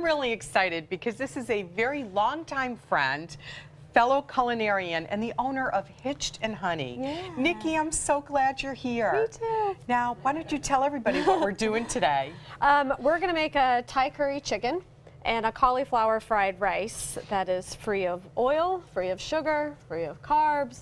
I'm really excited because this is a very longtime friend, fellow culinarian, and the owner of Hitched and Honey. Yeah. Nikki, I'm so glad you're here. Me too. Now, why don't you tell everybody what we're doing today? We're going to make a Thai curry chicken and a cauliflower fried rice that is free of oil, free of sugar, free of carbs,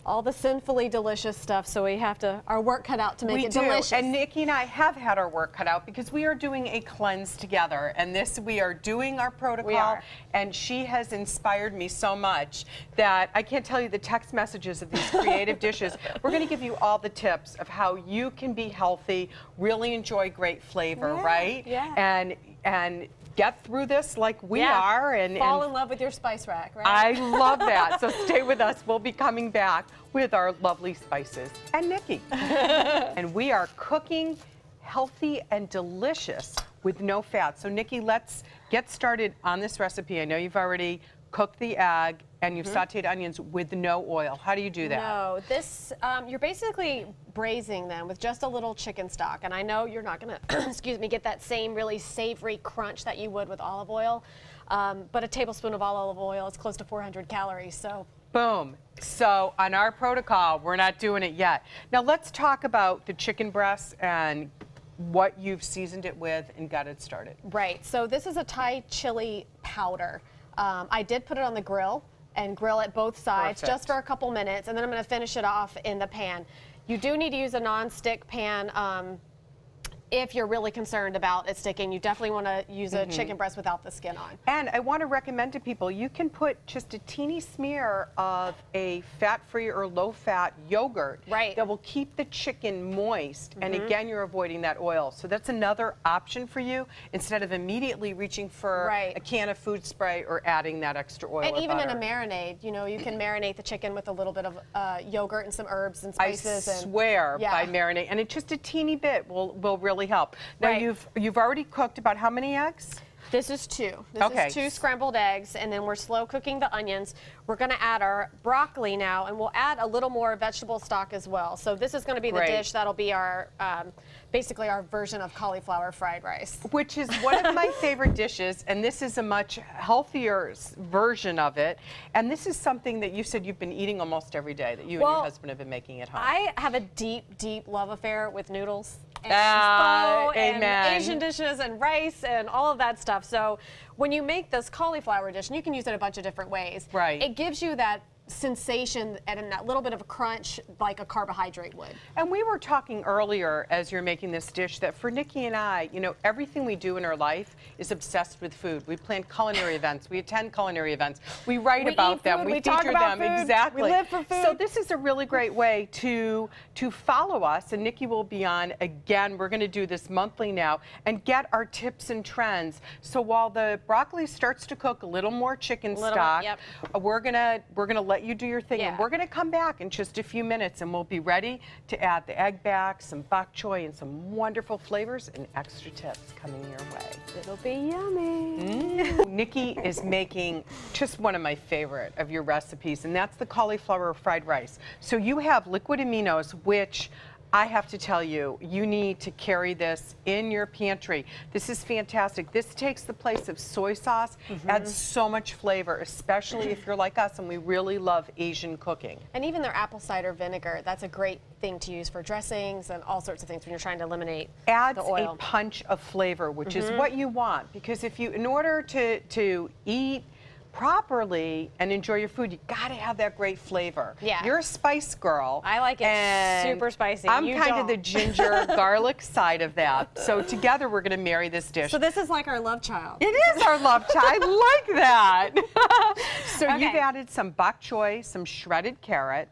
all the sinfully delicious stuff. So we have our work cut out to make it delicious. And Nikki and I have had our work cut out because we are doing a cleanse together, and we are doing our protocol. We are. And she has inspired me so much that I can't tell you the text messages of these creative dishes. We're going to give you all the tips of how you can be healthy, really enjoy great flavor, right? Yeah. And get through this like we are. And fall in love with your spice rack, right? I love that. So stay with us. We'll be coming back with our lovely spices and Nikki. And we are cooking healthy and delicious with no fat. So Nikki, let's get started on this recipe. I know you've already cooked the egg and you've sauteed onions with no oil. How do you do that? No, you're basically braising them with just a little chicken stock. And I know you're not going to, excuse me, get that same really savory crunch that you would with olive oil. But a tablespoon of olive oil is close to 400 calories. So boom. So on our protocol, we're not doing it yet. Now let's talk about the chicken breasts and what you've seasoned it with and got it started. Right. So this is a Thai chili powder. I did put it on the grill and grill it both sides just for a couple minutes, and then I'm going to finish it off in the pan. You do need to use a non-stick pan if you're really concerned about it sticking. You definitely want to use a chicken breast without the skin on. And I want to recommend to people, you can put just a teeny smear of a fat-free or low-fat yogurt that will keep the chicken moist. And again, you're avoiding that oil. So that's another option for you instead of immediately reaching for a can of food spray or adding that extra oil. And even in a marinade, you know, you can marinate the chicken with a little bit of yogurt and some herbs and spices. I swear by marinate, and it's just a teeny bit will really help. Now you've already cooked about how many eggs? This is 2. This is 2 scrambled eggs, and then we're slow cooking the onions. We're going to add our broccoli now, and we'll add a little more vegetable stock as well. So this is going to be the dish that'll be our, basically our version of cauliflower fried rice. Which is one of my favorite dishes, and this is a much healthier version of it. And this is something that you said you've been eating almost every day, that you and your husband have been making at home. I have a deep, deep love affair with noodles. And amen. And Asian dishes and rice and all of that stuff. So when you make this cauliflower dish, and you can use it a bunch of different ways, it gives you that sensation and that little bit of a crunch like a carbohydrate would. And we were talking earlier as you're making this dish that for Nikki and I, you know, everything we do in our life is obsessed with food. We plan culinary events, we attend culinary events, we write about them, we feature them. Exactly. We live for food. So this is a really great way to follow us, and Nikki will be on again. We're going to do this monthly now and get our tips and trends. So while the broccoli starts to cook, a little more chicken stock, we're gonna let you do your thing, and we're going to come back in just a few minutes, and we'll be ready to add the egg back, some bok choy, and some wonderful flavors and extra tips coming your way. It'll be yummy. Nikki is making just one of my favorite of your recipes, and that's the cauliflower fried rice. So you have liquid aminos, which I have to tell you, you need to carry this in your pantry. This is fantastic. This takes the place of soy sauce, adds so much flavor, especially if you're like us and we really love Asian cooking. And even their apple cider vinegar, that's a great thing to use for dressings and all sorts of things when you're trying to eliminate the oil. Adds a punch of flavor, which is what you want, because if you, in order to eat properly and enjoy your food, you got to have that great flavor. Yeah. You're a spice girl. I like it super spicy. I'm kind of the ginger garlic side of that. So together we're going to marry this dish. So this is like our love child. It is our love child. I like that. So you've added some bok choy, some shredded carrot.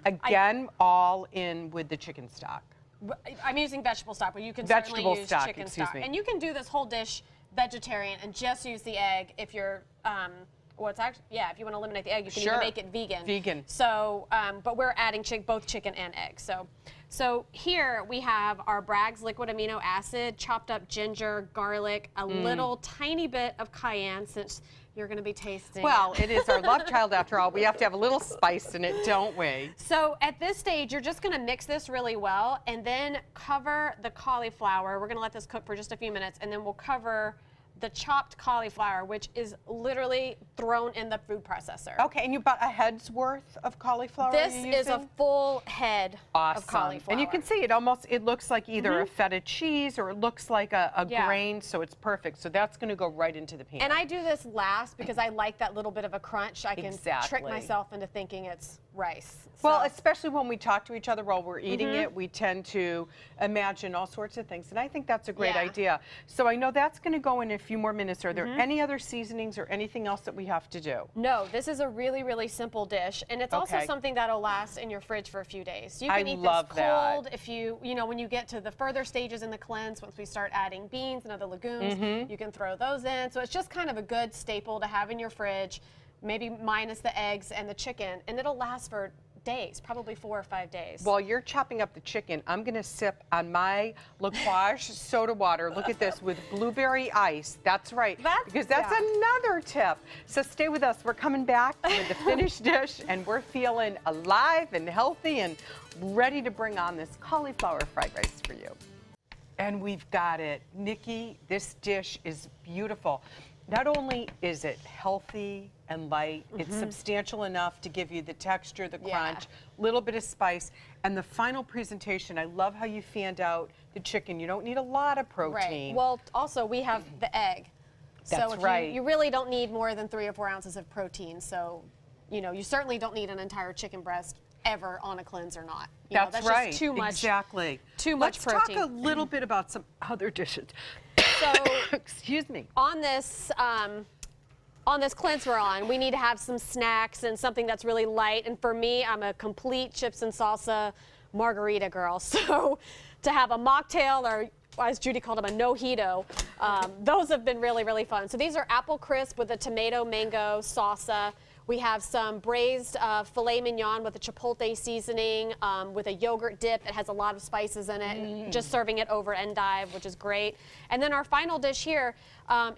Again, all in with the chicken stock. I'm using vegetable stock, but you can certainly use chicken stock. And you can do this whole dish vegetarian and just use the egg if you're well, it's actually, if you want to eliminate the egg, you can even make it vegan. Vegan. So, but we're adding both chicken and egg. So here we have our Bragg's liquid amino acid, chopped up ginger, garlic, a little tiny bit of cayenne, since you're going to be tasting. Well, it is our love child after all. We have to have a little spice in it, don't we? So at this stage, you're just going to mix this really well and then cover the cauliflower. We're going to let this cook for just a few minutes, and then we'll cover the chopped cauliflower, which is literally thrown in the food processor. Okay, and you bought a head's worth of cauliflower This you're is a using? full head Awesome. of cauliflower. And you can see it looks like either a feta cheese or it looks like a Yeah. grain, so it's perfect. So that's going to go right into the pan. And I do this last because I like that little bit of a crunch. I can trick Exactly. myself into thinking it's rice. Well, So- especially when we talk to each other while we're eating it, we tend to imagine all sorts of things. And I think that's a great Yeah. idea. So I know that's going to go in a few more minutes. Are there any other seasonings or anything else that we have to do? No, this is a really, really simple dish, and it's also Okay. something that'll last in your fridge for a few days. You I can eat love this that. cold if when you get to the further stages in the cleanse, once we start adding beans and other legumes, you can throw those in. So it's just kind of a good staple to have in your fridge, maybe minus the eggs and the chicken, and it'll last for days, probably 4 or 5 days. While you're chopping up the chicken, I'm going to sip on my LaCroix soda water. Look at this with blueberry ice. That's right. Because that's another tip. So stay with us. We're coming back with the finished dish, and we're feeling alive and healthy and ready to bring on this cauliflower fried rice for you. And we've got it. Nikki, this dish is beautiful. Not only is it healthy and light, it's substantial enough to give you the texture, the crunch, little bit of spice, and the final presentation. I love how you fanned out the chicken. You don't need a lot of protein. Right. Well, also we have the egg. That's so if right. you really don't need more than 3 or 4 ounces of protein. So, you certainly don't need an entire chicken breast ever on a cleanse or not. That's right. Just too much. Exactly. Too much protein. Let's talk a little bit about some other dishes. So Excuse me. on this cleanse we're on, we need to have some snacks and something that's really light. And for me, I'm a complete chips and salsa margarita girl. So to have a mocktail, or as Judy called them, a no-hito, those have been really, really fun. So these are apple crisp with a tomato mango salsa. We have some braised filet mignon with a chipotle seasoning, with a yogurt dip that has a lot of spices in it, just serving it over endive, which is great. And then our final dish here,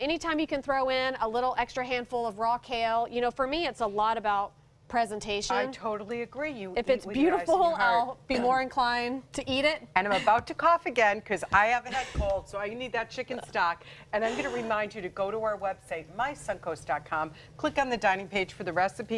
anytime you can throw in a little extra handful of raw kale, for me it's a lot about presentation. I totally agree. You If eat it's with your eyes and beautiful, your heart. I'll be more inclined to eat it. And I'm about to cough again because I haven't had cold, so I need that chicken stock. And I'm going to remind you to go to our website, mysuncoast.com, click on the dining page for the recipe.